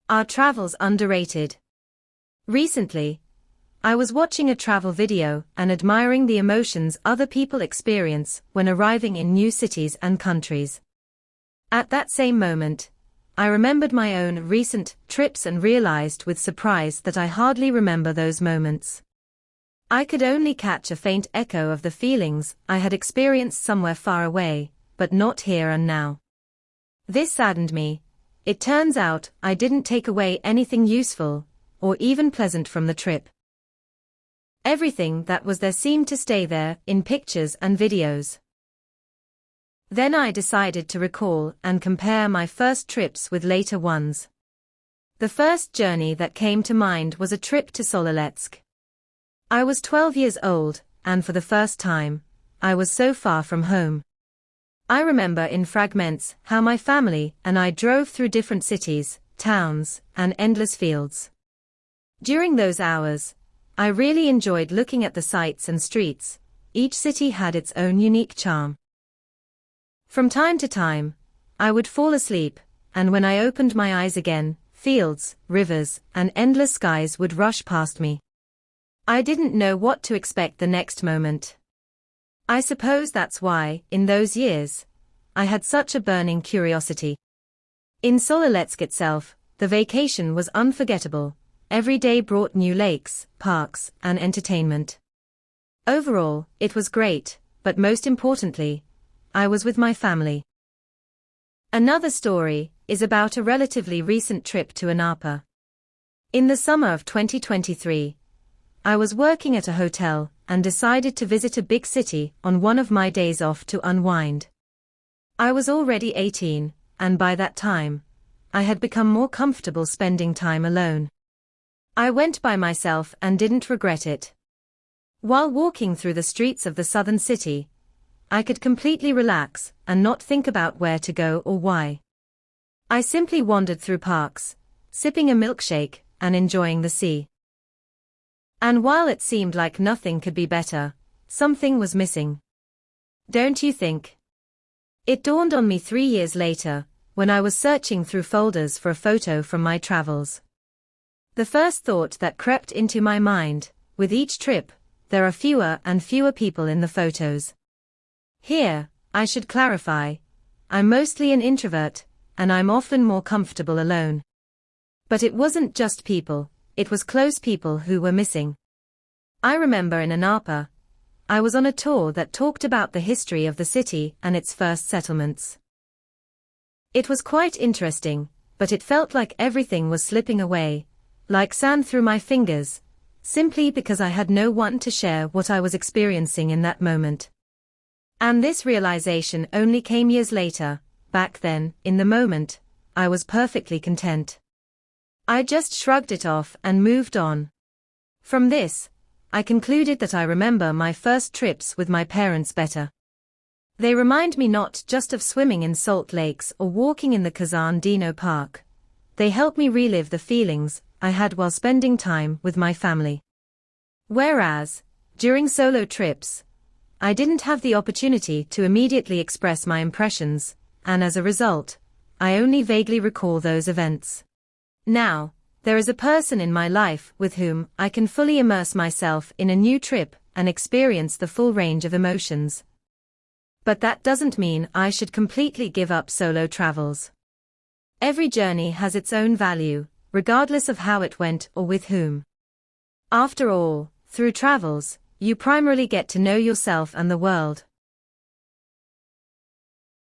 Are travels underrated? Recently, I was watching a travel video and admiring the emotions other people experience when arriving in new cities and countries. At that same moment, I remembered my own recent trips and realized with surprise that I hardly remember those moments. I could only catch a faint echo of the feelings I had experienced somewhere far away, but not here and now. This saddened me. It turns out I didn't take away anything useful, or even pleasant from the trip. Everything that was there seemed to stay there, in pictures and videos. Then I decided to recall and compare my first trips with later ones. The first journey that came to mind was a trip to Sololetsk. I was 12 years old, and for the first time, I was so far from home. I remember in fragments how my family and I drove through different cities, towns, and endless fields. During those hours, I really enjoyed looking at the sights and streets. Each city had its own unique charm. From time to time, I would fall asleep, and when I opened my eyes again, fields, rivers, and endless skies would rush past me. I didn't know what to expect the next moment. I suppose that's why, in those years, I had such a burning curiosity. In Sololetsk itself, the vacation was unforgettable. Every day brought new lakes, parks, and entertainment. Overall, it was great, but most importantly, I was with my family. Another story is about a relatively recent trip to Anapa. In the summer of 2023, I was working at a hotel and decided to visit a big city on one of my days off to unwind. I was already 18, and by that time, I had become more comfortable spending time alone. I went by myself and didn't regret it. While walking through the streets of the southern city, I could completely relax and not think about where to go or why. I simply wandered through parks, sipping a milkshake and enjoying the sea. And while it seemed like nothing could be better, something was missing. Don't you think? It dawned on me 3 years later, when I was searching through folders for a photo from my travels. The first thought that crept into my mind, with each trip, there are fewer and fewer people in the photos. Here, I should clarify, I'm mostly an introvert, and I'm often more comfortable alone. But it wasn't just people, it was close people who were missing. I remember in Anapa, I was on a tour that talked about the history of the city and its first settlements. It was quite interesting, but it felt like everything was slipping away, like sand through my fingers, simply because I had no one to share what I was experiencing in that moment. And this realization only came years later. Back then, in the moment, I was perfectly content. I just shrugged it off and moved on. From this, I concluded that I remember my first trips with my parents better. They remind me not just of swimming in salt lakes or walking in the Kazan Dino Park. They help me relive the feelings I had while spending time with my family. Whereas, during solo trips, I didn't have the opportunity to immediately express my impressions, and as a result, I only vaguely recall those events. Now, there is a person in my life with whom I can fully immerse myself in a new trip and experience the full range of emotions. But that doesn't mean I should completely give up solo travels. Every journey has its own value, regardless of how it went or with whom. After all, through travels, you primarily get to know yourself and the world.